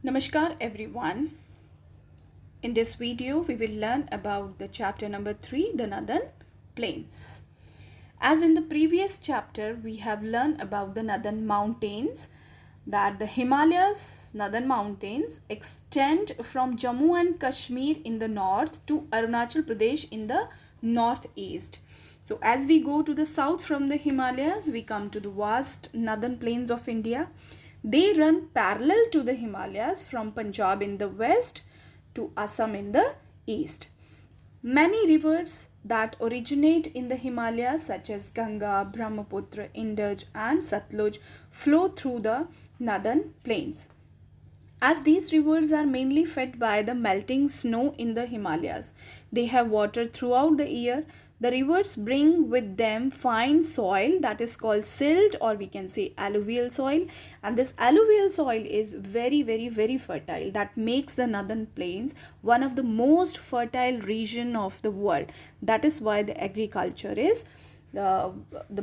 Namaskar everyone. In this video we will learn about the chapter number 3, the Northern Plains. As in the previous chapter we have learned about the Northern Mountains, that the Himalayas, Northern Mountains, extend from Jammu and Kashmir in the north to Arunachal Pradesh in the northeast. So as we go to the south from the Himalayas, we come to the vast northern plains of India. They run parallel to the Himalayas from Punjab in the west to Assam in the east. Many rivers that originate in the Himalayas, such as Ganga, Brahmaputra, Indus, and Satluj, flow through the northern plains. As these rivers are mainly fed by the melting snow in the Himalayas, they have water throughout the year. The rivers bring with them fine soil that is called silt, or we can say alluvial soil, and this alluvial soil is very fertile. That makes the northern plains one of the most fertile region of the world. That is why the agriculture is the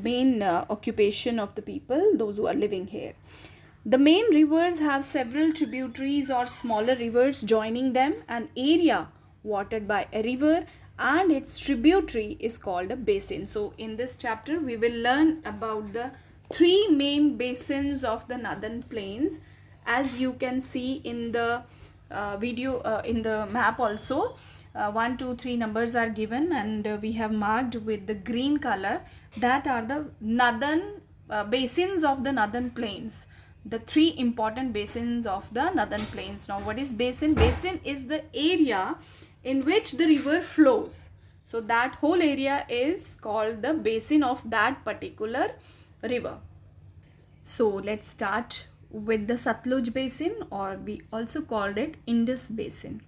main occupation of the people, those who are living here. The main rivers have several tributaries or smaller rivers joining them. An area watered by a river and its tributary is called a basin. So in this chapter we will learn about the three main basins of the northern plains. As you can see in the in the map also, 1 2 3 numbers are given, and we have marked with the green color. That are the northern basins of the northern plains, the three important basins of the northern plains. Now what is basin? Basin is the area in which the river flows. So that whole area is called the basin of that particular river. So let's start with the Satluj basin, or we also called it Indus basin.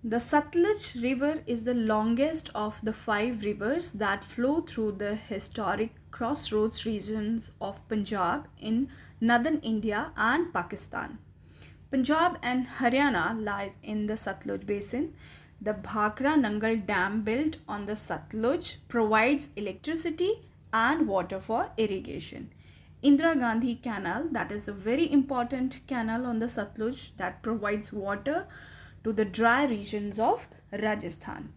The Satluj River is the longest of the five rivers that flow through the historic crossroads regions of Punjab in northern India and Pakistan. Punjab and Haryana lies in the Satluj basin. The Bhakra Nangal Dam, built on the Satluj, provides electricity and water for irrigation. Indira Gandhi Canal, that is a very important canal on the Satluj that provides water to the dry regions of Rajasthan.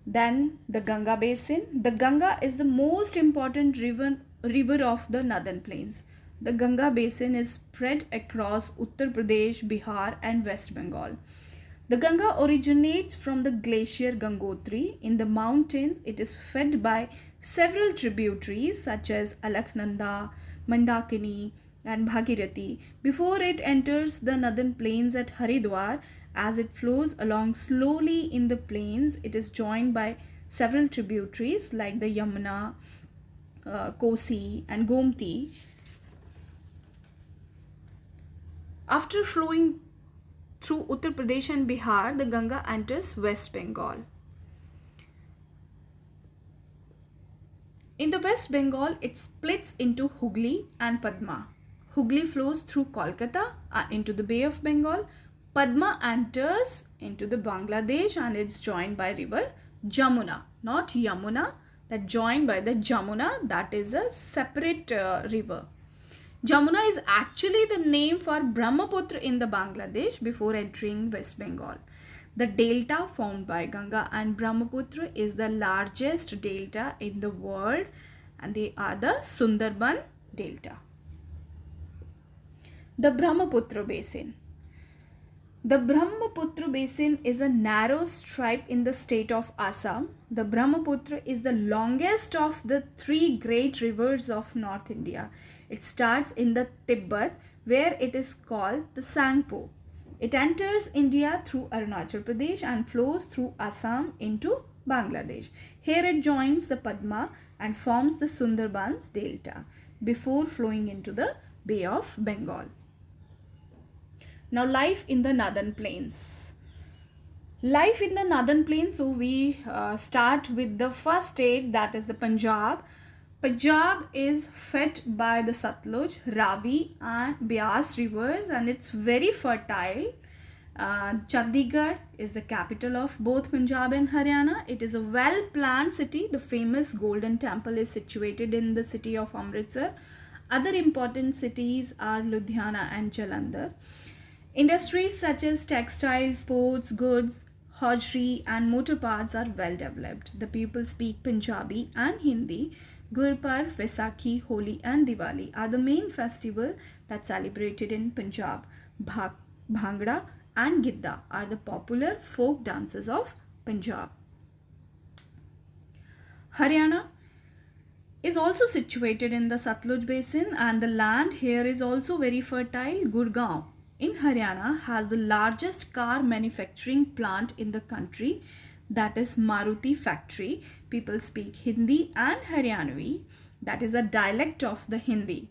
Then the Ganga basin. The Ganga is the most important river of the northern plains. The Ganga basin is spread across Uttar Pradesh, Bihar, and West Bengal. The Ganga originates from the glacier Gangotri in the mountains. It is fed by several tributaries such as Alaknanda, Mandakini, and Bhagirathi before it enters the northern plains at Haridwar. As it flows along slowly in the plains, it is joined by several tributaries like the Yamuna, Kosi, and Gomti. After flowing through Uttar Pradesh and Bihar, the Ganga enters West Bengal. In the West Bengal, it splits into Hooghly and Padma. Hooghly flows through Kolkata and into the Bay of Bengal. Padma enters into the Bangladesh and it's joined by river Jamuna, not Yamuna, that joined by the Jamuna, that is a separate river. Jamuna is actually the name for Brahmaputra in the Bangladesh before entering West Bengal. The delta formed by Ganga and Brahmaputra is the largest delta in the world, and they are the Sundarban Delta. The Brahmaputra Basin. The Brahmaputra basin is a narrow stripe in the state of Assam. The Brahmaputra is the longest of the three great rivers of North India. It starts in the Tibet, where it is called the Sangpo. It enters India through Arunachal Pradesh and flows through Assam into Bangladesh. Here it joins the Padma and forms the Sundarbans Delta before flowing into the Bay of Bengal. Now, life in the northern plains. Life in the northern plains, so we start with the first state, that is the Punjab. Punjab is fed by the Satluj, Ravi and Beas rivers, and it's very fertile. Chandigarh is the capital of both Punjab and Haryana. It is a well-planned city. The famous Golden Temple is situated in the city of Amritsar. Other important cities are Ludhiana and Jalandhar. Industries such as textile, sports, goods, hosiery, and motor parts are well developed. The people speak Punjabi and Hindi. Gurpurb, Vaisakhi, Holi, and Diwali are the main festival that's celebrated in Punjab. Bhangra and Gidda are the popular folk dances of Punjab. Haryana is also situated in the Satluj basin, and the land here is also very fertile. Gurgaon in Haryana has the largest car manufacturing plant in the country, that is Maruti factory. People speak Hindi and Haryanvi, that is a dialect of the Hindi.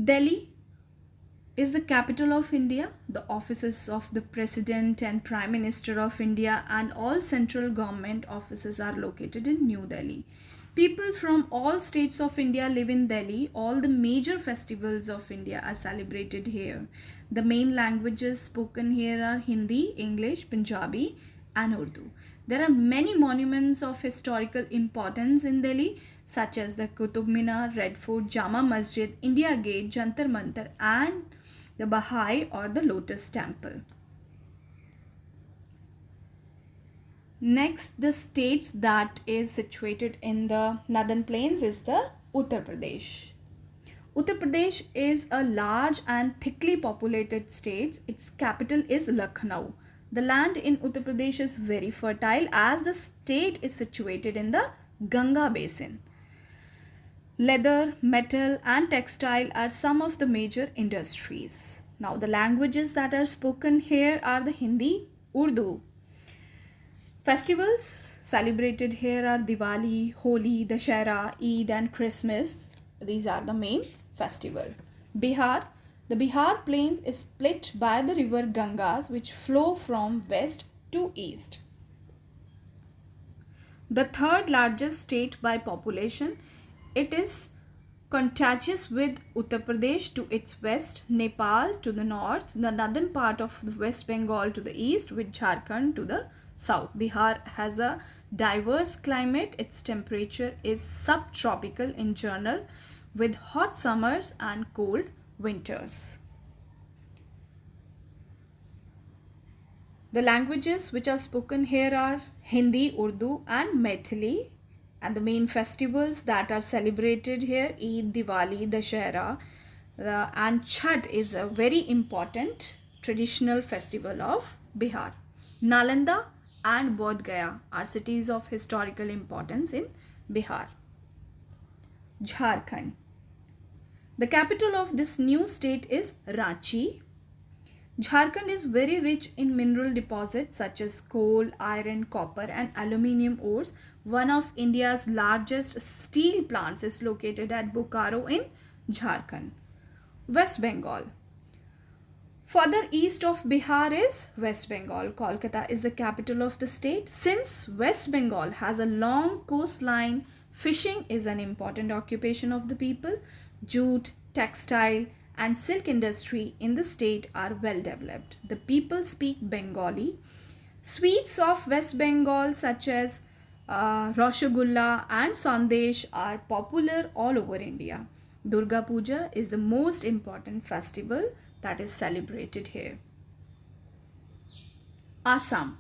Delhi is the capital of India. The offices of the President and Prime Minister of India and all central government offices are located in New Delhi. People from all states of India live in Delhi. All the major festivals of India are celebrated here. The main languages spoken here are Hindi, English, Punjabi, and Urdu. There are many monuments of historical importance in Delhi, such as the Qutub Minar, Red Fort, Jama Masjid, India Gate, Jantar Mantar, and the Bahai or the Lotus Temple. Next, the states that is situated in the northern plains is the Uttar Pradesh. Uttar Pradesh is a large and thickly populated state. Its capital is Lucknow. The land in Uttar Pradesh is very fertile as the state is situated in the Ganga basin. Leather, metal, and textile are some of the major industries. Now, the languages that are spoken here are the Hindi, Urdu. Festivals celebrated here are Diwali, Holi, Dashera, Eid, and Christmas. These are the main festivals. Bihar. The Bihar plains is split by the river Gangas, which flow from west to east. The third largest state by population, it is contiguous with Uttar Pradesh to its west, Nepal to the north, the northern part of the West Bengal to the east, with Jharkhand to the south. Bihar has a diverse climate. Its temperature is subtropical in general, with hot summers and cold winters. The languages which are spoken here are Hindi, Urdu, and Maithili. And the main festivals that are celebrated here, Eid, Diwali, Dashera, and Chhath is a very important traditional festival of Bihar. Nalanda and Bodh Gaya are cities of historical importance in Bihar. Jharkhand. The capital of this new state is Ranchi. Jharkhand is very rich in mineral deposits such as coal, iron, copper, and aluminium ores. One of India's largest steel plants is located at Bokaro in Jharkhand. West Bengal. Further east of Bihar is West Bengal. Kolkata is the capital of the state. Since West Bengal has a long coastline, fishing is an important occupation of the people. Jute, textile, and silk industry in the state are well developed. The people speak Bengali. Sweets of West Bengal such as Rasgulla and Sandesh are popular all over India. Durga Puja is the most important festival that is celebrated here. Assam.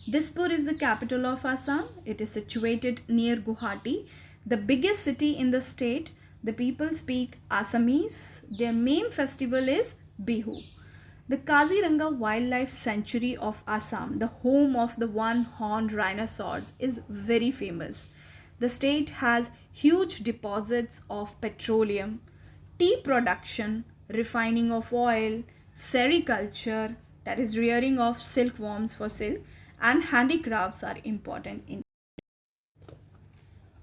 Dispur is the capital of Assam. It is situated near Guwahati, the biggest city in the state. The people speak Assamese. Their main festival is Bihu. The Kaziranga Wildlife Sanctuary of Assam, the home of the one-horned rhinoceros, is very famous. The state has huge deposits of petroleum, tea production, refining of oil, sericulture, that is rearing of silkworms for silk, and handicrafts are important in.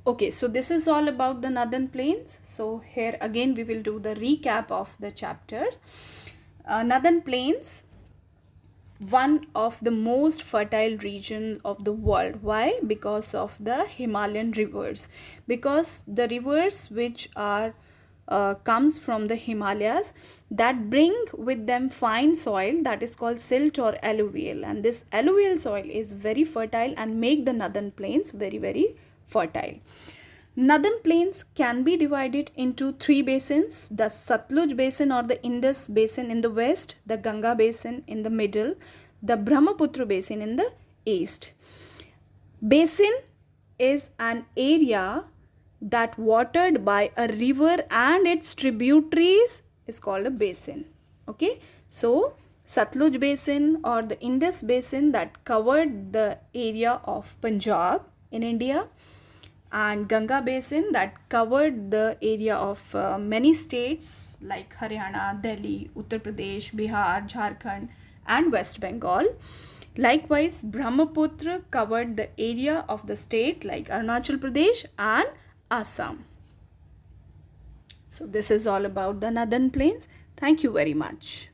Okay, so this is all about the northern plains. So here again we will do the recap of the chapters. Northern plains, one of the most fertile region of the world. Why? Because of the Himalayan rivers. Because the rivers which are comes from the Himalayas, that bring with them fine soil that is called silt or alluvial, and this alluvial soil is very fertile and make the northern plains very fertile. Northern plains can be divided into three basins: the Satluj basin or the Indus basin in the west, the Ganga basin in the middle, the Brahmaputra basin in the east. Basin is an area that watered by a river and its tributaries is called a basin. Okay, so Satluj basin or the Indus basin that covered the area of Punjab in India, and Ganga basin that covered the area of many states like Haryana, Delhi, Uttar Pradesh, Bihar, Jharkhand and West Bengal. Likewise, Brahmaputra covered the area of the state like Arunachal Pradesh and Assam. So this is all about the Northern Plains. Thank you very much.